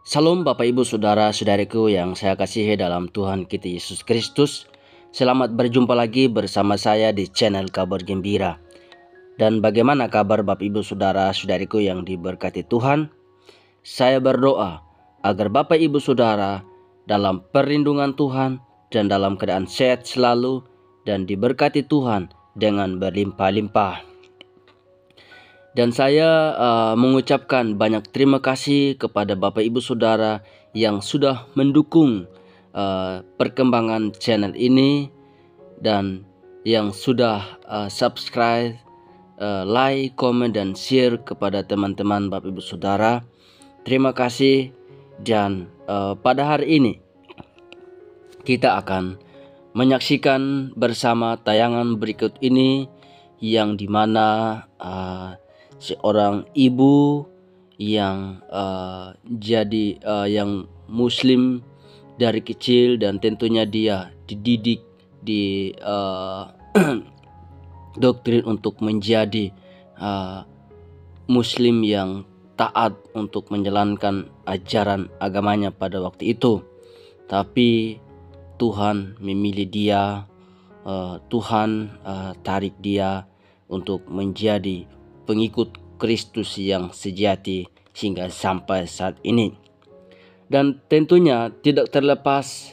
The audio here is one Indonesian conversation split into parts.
Salam Bapak Ibu Saudara-saudariku yang saya kasihi dalam Tuhan kita Yesus Kristus. Selamat berjumpa lagi bersama saya di channel Kabar Gembira. Dan bagaimana kabar Bapak Ibu Saudara-saudariku yang diberkati Tuhan? Saya berdoa agar Bapak Ibu Saudara dalam perlindungan Tuhan dan dalam keadaan sehat selalu dan diberkati Tuhan dengan berlimpah-limpah. Dan saya mengucapkan banyak terima kasih kepada Bapak Ibu Saudara yang sudah mendukung perkembangan channel ini dan yang sudah subscribe, like, komen, dan share kepada teman-teman Bapak Ibu Saudara. Terima kasih. Dan pada hari ini kita akan menyaksikan bersama tayangan berikut ini yang dimana seorang ibu yang yang Muslim dari kecil, dan tentunya dia dididik di doktrin untuk menjadi Muslim yang taat untuk menjalankan ajaran agamanya pada waktu itu. Tapi Tuhan memilih dia, Tuhan tarik dia untuk menjadi pengikut Kristus yang sejati hingga sampai saat ini. Dan tentunya tidak terlepas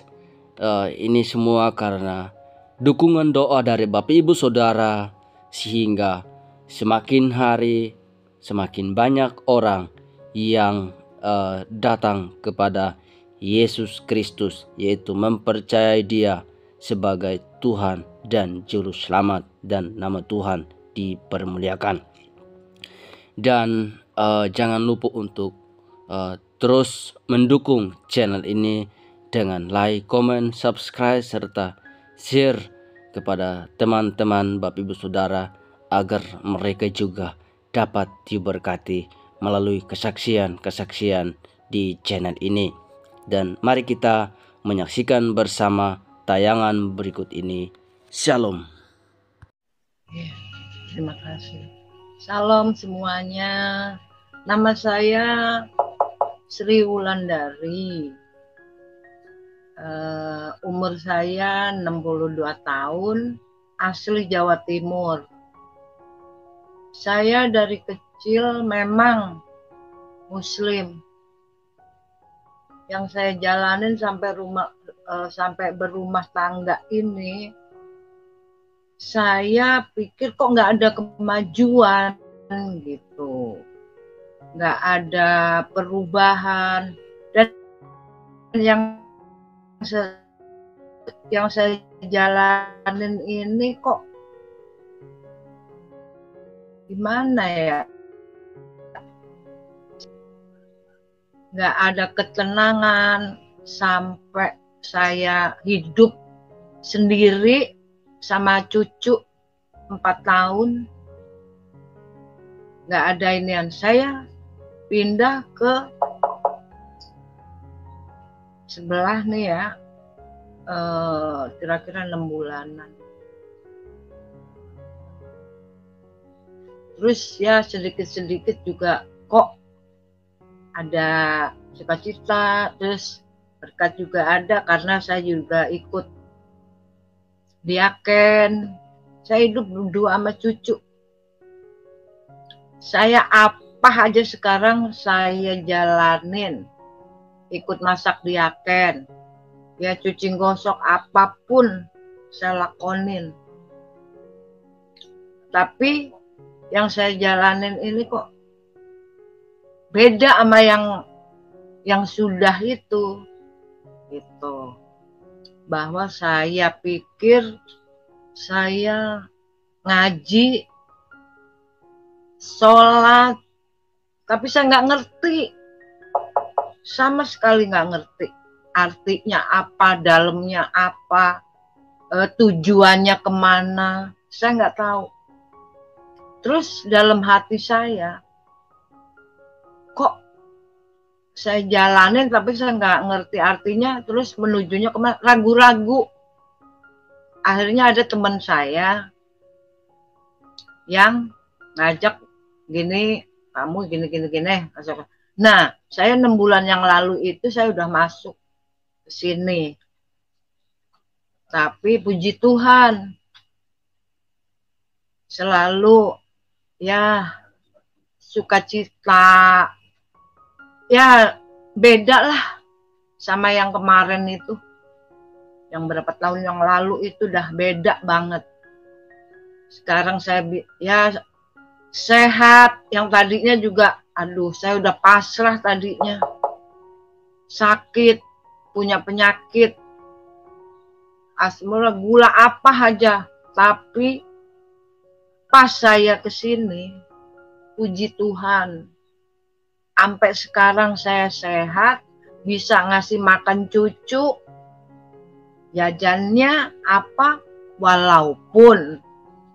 ini semua karena dukungan doa dari Bapak Ibu Saudara, sehingga semakin hari semakin banyak orang yang datang kepada Yesus Kristus, yaitu mempercayai dia sebagai Tuhan dan Juru Selamat, dan nama Tuhan dipermuliakan. Dan jangan lupa untuk terus mendukung channel ini dengan like, comment, subscribe, serta share kepada teman-teman Bapak Ibu Saudara agar mereka juga dapat diberkati melalui kesaksian-kesaksian di channel ini. Dan mari kita menyaksikan bersama tayangan berikut ini. Shalom. Terima kasih. Salam semuanya. Nama saya Sri Wulandari. Umur saya 62 tahun, asli Jawa Timur. Saya dari kecil memang Muslim. Yang saya jalanin sampai berumah tangga ini, saya pikir kok nggak ada kemajuan gitu, nggak ada perubahan, dan yang saya jalanin ini kok gimana ya, nggak ada ketenangan sampai saya hidup sendiri sama cucu 4 tahun. Nggak ada inian. Saya pindah ke sebelah nih ya, kira-kira 6 bulanan. Terus ya sedikit-sedikit juga kok ada cita-cita, terus berkat juga ada karena saya juga ikut diaken. Saya hidup berdua sama cucu. Saya apa aja sekarang saya jalanin. Ikut masak diaken, ya cuci gosok, apapun saya lakonin. Tapi yang saya jalanin ini kok beda sama yang sudah itu gitu. Bahwa saya pikir saya ngaji, sholat, tapi saya nggak ngerti, sama sekali nggak ngerti artinya apa, dalamnya apa, tujuannya kemana, saya nggak tahu. Terus dalam hati saya, kok saya jalanin tapi saya nggak ngerti artinya, terus menujunya kemana, ragu-ragu. Akhirnya ada teman saya yang ngajak gini, kamu gini, Nah, saya 6 bulan yang lalu itu saya udah masuk ke sini. Tapi puji Tuhan, selalu ya sukacita, ya beda lah sama yang kemarin itu. Yang berapa tahun yang lalu itu udah beda banget. Sekarang saya ya sehat, yang tadinya juga aduh saya udah pasrah tadinya. Sakit, punya penyakit, asma, gula apa aja. Tapi pas saya kesini, puji Tuhan, sampai sekarang saya sehat, bisa ngasih makan cucu, jajannya apa, walaupun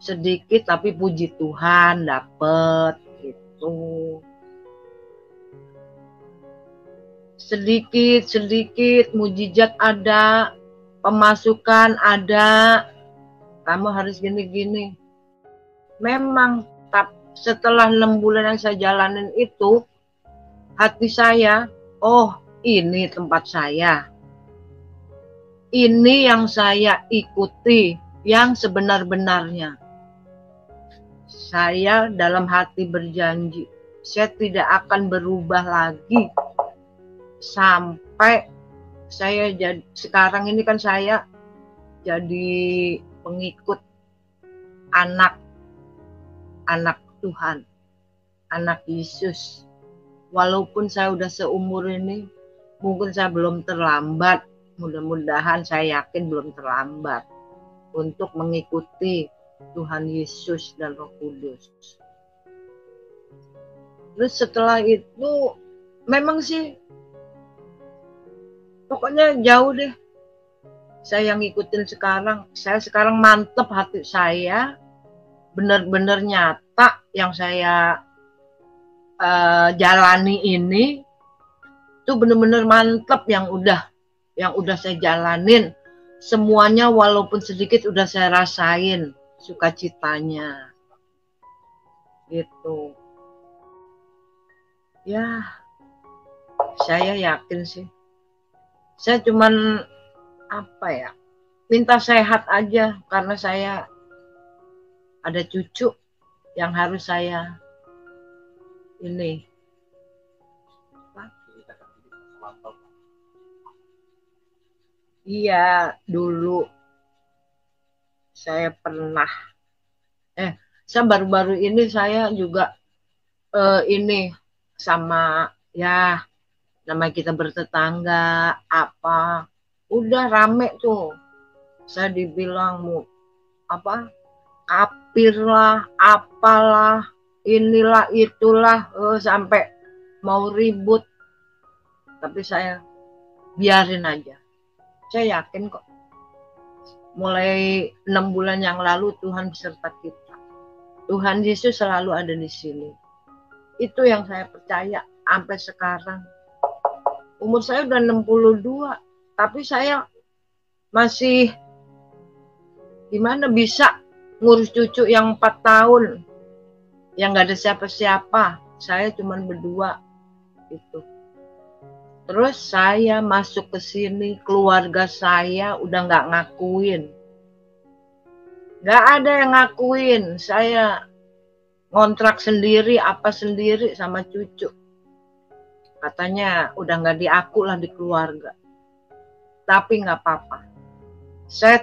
sedikit tapi puji Tuhan dapet gitu. Sedikit mujizat ada, pemasukan ada, kamu harus gini-gini. Memang setelah 6 bulan yang saya jalanin itu, hati saya, oh ini tempat saya. Ini yang saya ikuti, yang sebenar-benarnya. Saya dalam hati berjanji, saya tidak akan berubah lagi. Sampai saya jadi, sekarang ini kan saya jadi pengikut anak Tuhan, anak Yesus. Walaupun saya udah seumur ini, mungkin saya belum terlambat, mudah-mudahan saya yakin belum terlambat untuk mengikuti Tuhan Yesus dan Roh Kudus. Terus setelah itu memang sih pokoknya jauh deh. Saya yang ngikutin sekarang. Saya sekarang mantep hati saya. Benar-benar nyata yang saya jalani ini. Itu benar-benar mantep yang udah saya jalanin. Semuanya walaupun sedikit udah saya rasain sukacitanya. Gitu. Ya, saya yakin sih. Saya cuman apa ya, minta sehat aja karena saya ada cucu yang harus saya ini. Iya, dulu saya pernah saya baru-baru ini saya juga ini sama ya nama kita bertetangga apa udah rame tuh, saya dibilang apa kapir lah, apalah, inilah itulah, sampai mau ribut. Tapi saya biarin aja. Saya yakin kok mulai 6 bulan yang lalu Tuhan beserta kita. Tuhan Yesus selalu ada di sini. Itu yang saya percaya sampai sekarang. Umur saya udah 62, tapi saya masih gimana bisa ngurus cucu yang 4 tahun yang gak ada siapa-siapa. Saya cuma berdua gitu. Terus saya masuk ke sini, keluarga saya udah gak ngakuin. Gak ada yang ngakuin. Saya ngontrak sendiri, apa sendiri sama cucu. Katanya udah gak diaku lah di keluarga. Tapi gak apa-apa. Saya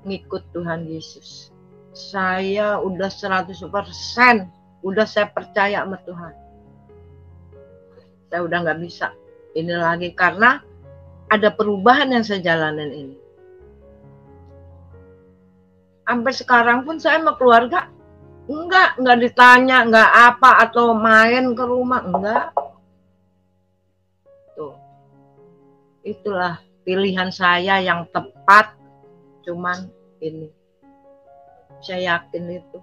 ngikut Tuhan Yesus. Saya udah 100%, udah saya percaya sama Tuhan. Saya udah gak bisa ini lagi karena ada perubahan yang saya jalanin ini. Sampai sekarang pun saya sama keluarga enggak ditanya, enggak apa atau main ke rumah, enggak. Tuh. Itulah pilihan saya yang tepat, cuman ini. Saya yakin itu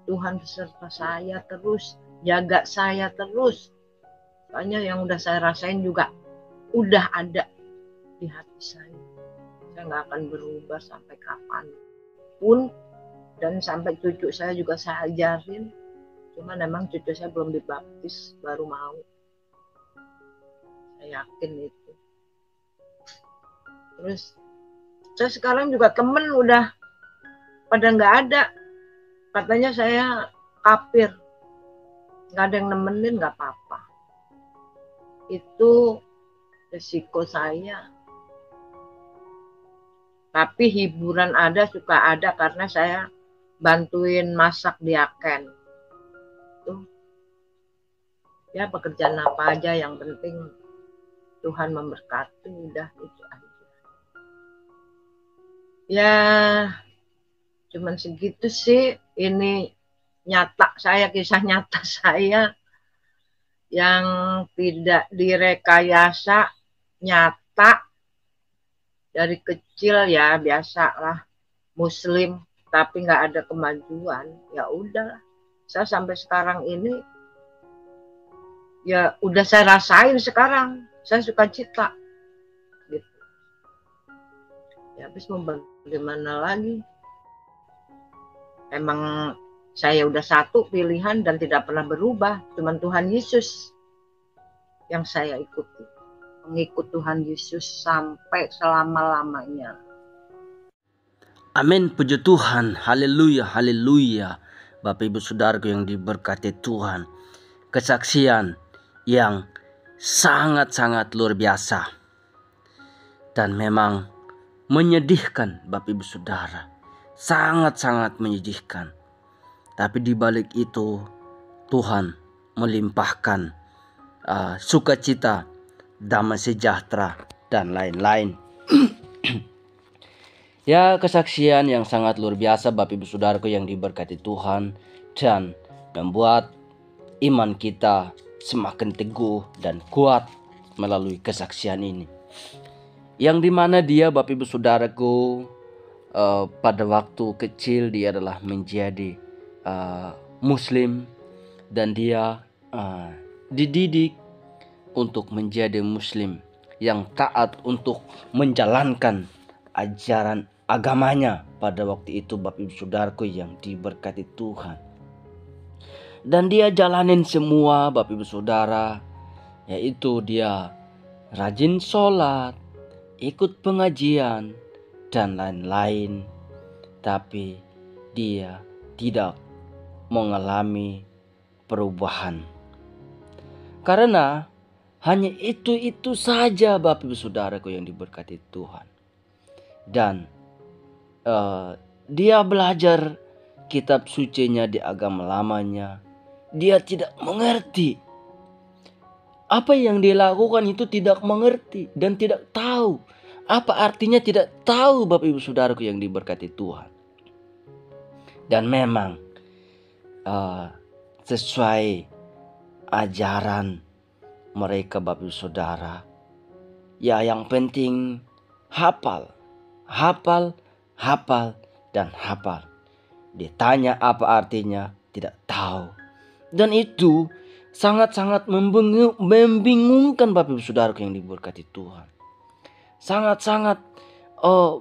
Tuhan beserta saya terus, jaga saya terus. Soalnya yang udah saya rasain juga udah ada di hati saya. Saya nggak akan berubah sampai kapan pun, dan sampai cucu saya juga saya ajarin Cuman memang cucu saya belum dibaptis, baru mau. Saya yakin itu. Terus saya sekarang juga temen udah pada nggak ada. Katanya saya kafir. Nggak ada yang nemenin, nggak apa-apa. Itu resiko saya. Tapi hiburan suka ada karena saya bantuin masak di Aken. Tuh. Ya pekerjaan apa aja yang penting Tuhan memberkati, udah itu aja. Ya cuman segitu sih, ini kisah nyata saya yang tidak direkayasa, nyata. Dari kecil ya biasalah Muslim, tapi nggak ada kemajuan. Ya udah, saya sampai sekarang ini ya udah saya rasain sekarang. Saya suka cita gitu. Ya habis mau bagaimana lagi? Emang saya udah satu pilihan dan tidak pernah berubah. Cuman Tuhan Yesus yang saya ikuti. Mengikut Tuhan Yesus sampai selama-lamanya. Amin, puji Tuhan, haleluya, haleluya. Bapak Ibu Saudaraku yang diberkati Tuhan, kesaksian yang sangat-sangat luar biasa dan memang menyedihkan Bapak Ibu Saudara, sangat-sangat menyedihkan. Tapi di balik itu Tuhan melimpahkan sukacita, damai sejahtera dan lain-lain. Ya, kesaksian yang sangat luar biasa Bapak Ibu Saudaraku yang diberkati Tuhan, dan membuat iman kita semakin teguh dan kuat melalui kesaksian ini. Yang dimana dia Bapak Ibu Saudaraku pada waktu kecil dia adalah menjadi Muslim, dan dia dididik untuk menjadi Muslim yang taat untuk menjalankan ajaran agamanya pada waktu itu Bapak Ibu Saudaraku yang diberkati Tuhan. Dan dia jalanin semua Bapak Ibu Saudara, yaitu dia rajin sholat, ikut pengajian dan lain-lain. Tapi dia tidak mengalami perubahan. Karena hanya itu saja Bapak Ibu Saudaraku yang diberkati Tuhan. Dan dia belajar kitab sucinya di agama lamanya. Dia tidak mengerti. Apa yang dia lakukan itu tidak mengerti dan tidak tahu. Apa artinya tidak tahu Bapak Ibu Saudaraku yang diberkati Tuhan. Dan memang sesuai ajaran mereka Bapak Ibu Saudara, ya yang penting hafal, dan hafal. Ditanya apa artinya, tidak tahu. Dan itu sangat-sangat membingungkan Bapak Ibu Saudaraku yang diberkati Tuhan. Sangat-sangat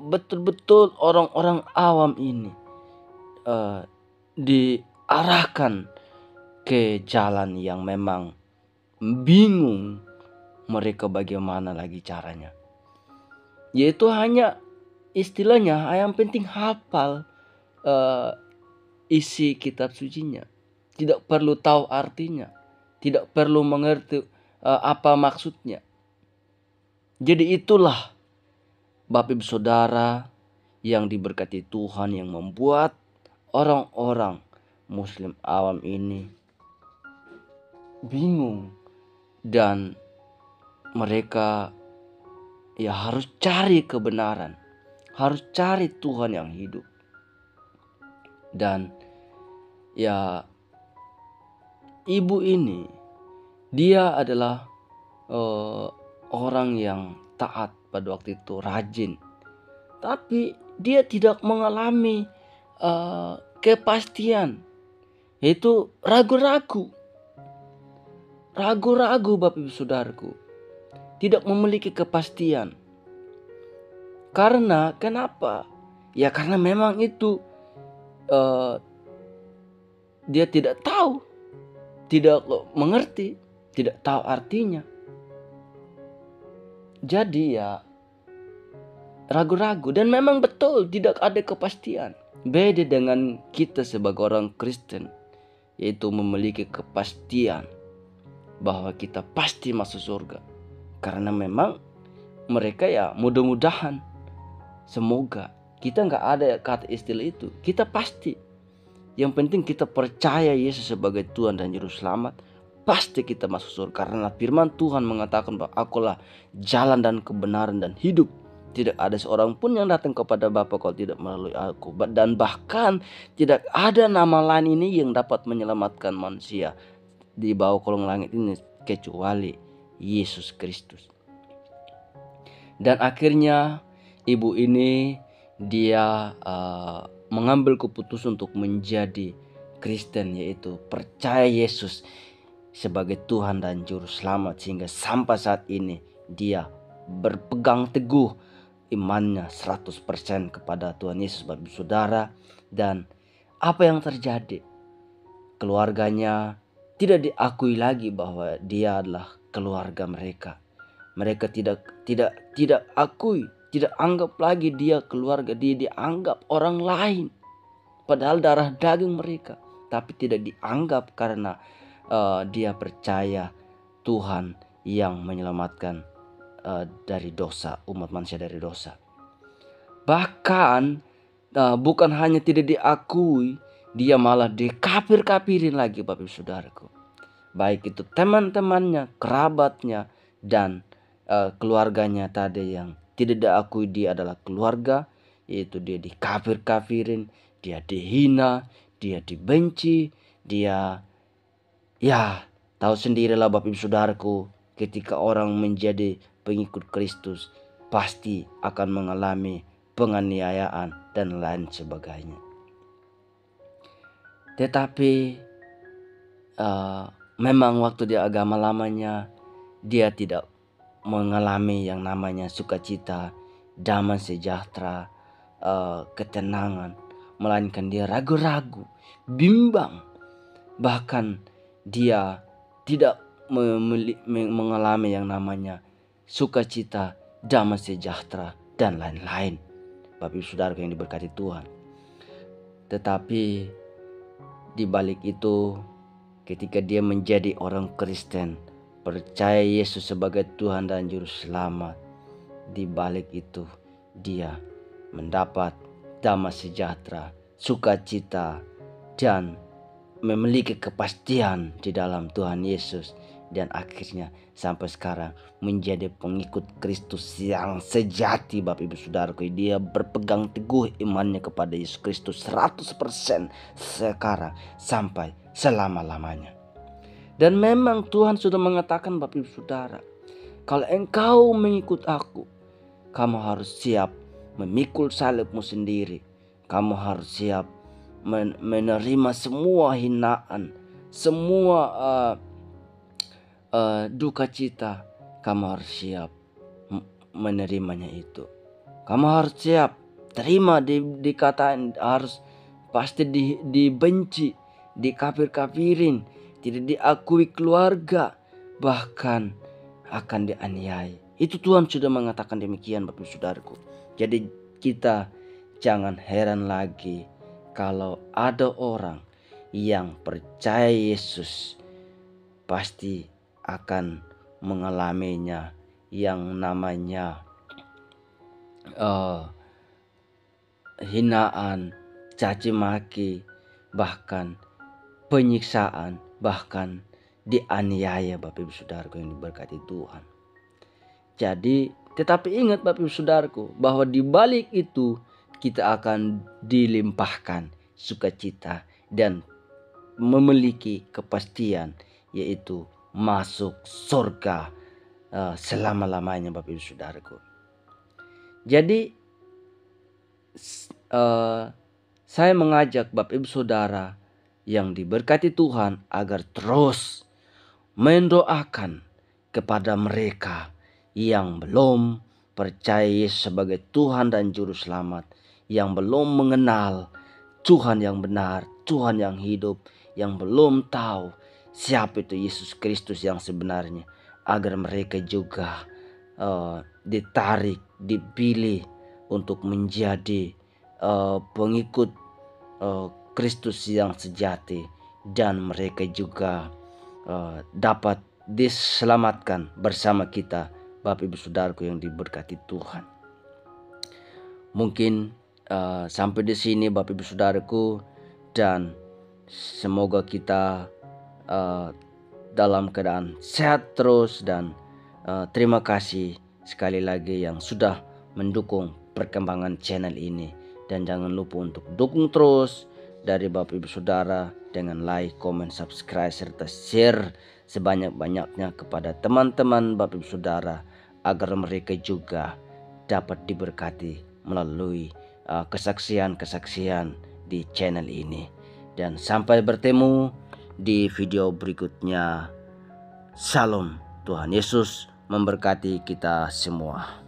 betul-betul orang-orang awam ini diarahkan ke jalan yang memang bingung mereka bagaimana lagi caranya. Yaitu hanya istilahnya yang penting hafal isi kitab sucinya. Tidak perlu tahu artinya. Tidak perlu mengerti apa maksudnya. Jadi itulah Bapak Ibu Saudara yang diberkati Tuhan yang membuat orang-orang Muslim awam ini bingung. Dan mereka ya harus cari kebenaran, harus cari Tuhan yang hidup. Dan ya ibu ini dia adalah orang yang taat pada waktu itu, rajin. Tapi dia tidak mengalami kepastian, yaitu ragu-ragu Bapak Ibu Saudaraku. Tidak memiliki kepastian. Karena kenapa? Ya karena memang itu dia tidak tahu. tidak mengerti, tidak tahu artinya. Jadi ya ragu-ragu, dan memang betul tidak ada kepastian. Beda dengan kita sebagai orang Kristen, yaitu memiliki kepastian bahwa kita pasti masuk surga. Karena memang mereka ya mudah-mudahan, semoga. Kita nggak ada kata istilah itu. Kita pasti. Yang penting kita percaya Yesus sebagai Tuhan dan Juru Selamat, pasti kita masuk surga. Karena firman Tuhan mengatakan bahwa akulah jalan dan kebenaran dan hidup. Tidak ada seorang pun yang datang kepada Bapa kalau tidak melalui aku. Dan bahkan tidak ada nama lain ini yang dapat menyelamatkan manusia di bawah kolong langit ini kecuali Yesus Kristus. Dan akhirnya ibu ini dia mengambil keputusan untuk menjadi Kristen, yaitu percaya Yesus sebagai Tuhan dan Juru Selamat, sehingga sampai saat ini dia berpegang teguh imannya 100% kepada Tuhan Yesus, Bapak Saudara. Dan apa yang terjadi? Keluarganya tidak diakui lagi bahwa dia adalah keluarga mereka. Mereka tidak akui, tidak anggap lagi dia keluarga. Dia dianggap orang lain, padahal darah daging mereka. Tapi tidak dianggap karena dia percaya Tuhan yang menyelamatkan dari dosa, umat manusia dari dosa. Bahkan bukan hanya tidak diakui, dia malah dikafir-kafirin lagi, Bapak Saudaraku. Baik itu teman-temannya, kerabatnya, dan keluarganya tadi yang tidak diakui dia adalah keluarga, yaitu dia dikafir-kafirin, dia dihina, dia dibenci, dia ya tahu sendirilah Bapak Ibu Saudaraku, ketika orang menjadi pengikut Kristus pasti akan mengalami penganiayaan dan lain sebagainya. Tetapi memang waktu di agama lamanya dia tidak mengalami yang namanya sukacita, damai sejahtera, ketenangan, melainkan dia ragu-ragu, bimbang, bahkan dia tidak mengalami yang namanya sukacita, damai sejahtera, dan lain-lain. Bapak Ibu Saudara yang diberkati Tuhan. Tetapi di balik itu, ketika dia menjadi orang Kristen, percaya Yesus sebagai Tuhan dan Juru Selamat, di balik itu dia mendapat damai sejahtera, sukacita, dan memiliki kepastian di dalam Tuhan Yesus. Dan akhirnya sampai sekarang menjadi pengikut Kristus yang sejati, Bapak Ibu Saudaraku. Dia berpegang teguh imannya kepada Yesus Kristus 100% sekarang sampai selama-lamanya. Dan memang Tuhan sudah mengatakan, Bapak Ibu Saudara, kalau engkau mengikut aku, kamu harus siap memikul salibmu sendiri. Kamu harus siap menerima semua hinaan, semua duka cita. Kamu harus siap menerimanya itu. Kamu harus siap terima dikatain, harus pasti dibenci, dikafir-kafirin, tidak diakui keluarga, bahkan akan dianiaya. Itu Tuhan sudah mengatakan demikian, Bapak Saudaraku. Jadi kita jangan heran lagi kalau ada orang yang percaya Yesus pasti akan mengalaminya yang namanya hinaan, caci maki, bahkan penyiksaan, bahkan dianiaya, Bapak Ibu Saudaraku yang diberkati Tuhan. Jadi tetapi ingat Bapak Ibu Saudaraku, bahwa di balik itu kita akan dilimpahkan sukacita dan memiliki kepastian, yaitu masuk surga selama-lamanya, Bapak Ibu Saudaraku. Jadi saya mengajak Bapak Ibu Saudara yang diberkati Tuhan agar terus mendoakan kepada mereka yang belum percaya Yesus sebagai Tuhan dan Juru Selamat, yang belum mengenal Tuhan yang benar, Tuhan yang hidup, yang belum tahu siapa itu Yesus Kristus yang sebenarnya, agar mereka juga ditarik, dipilih untuk menjadi pengikut Kristus yang sejati, dan mereka juga dapat diselamatkan bersama kita, Bapak Ibu Saudaraku yang diberkati Tuhan. Mungkin sampai di sini Bapak Ibu Saudaraku, dan semoga kita dalam keadaan sehat terus, dan terima kasih sekali lagi yang sudah mendukung perkembangan channel ini. Dan jangan lupa untuk dukung terus dari Bapak Ibu Saudara dengan like, comment, subscribe, serta share sebanyak-banyaknya kepada teman-teman Bapak Ibu Saudara, agar mereka juga dapat diberkati melalui kesaksian-kesaksian di channel ini. Dan sampai bertemu di video berikutnya. Salam, Tuhan Yesus memberkati kita semua.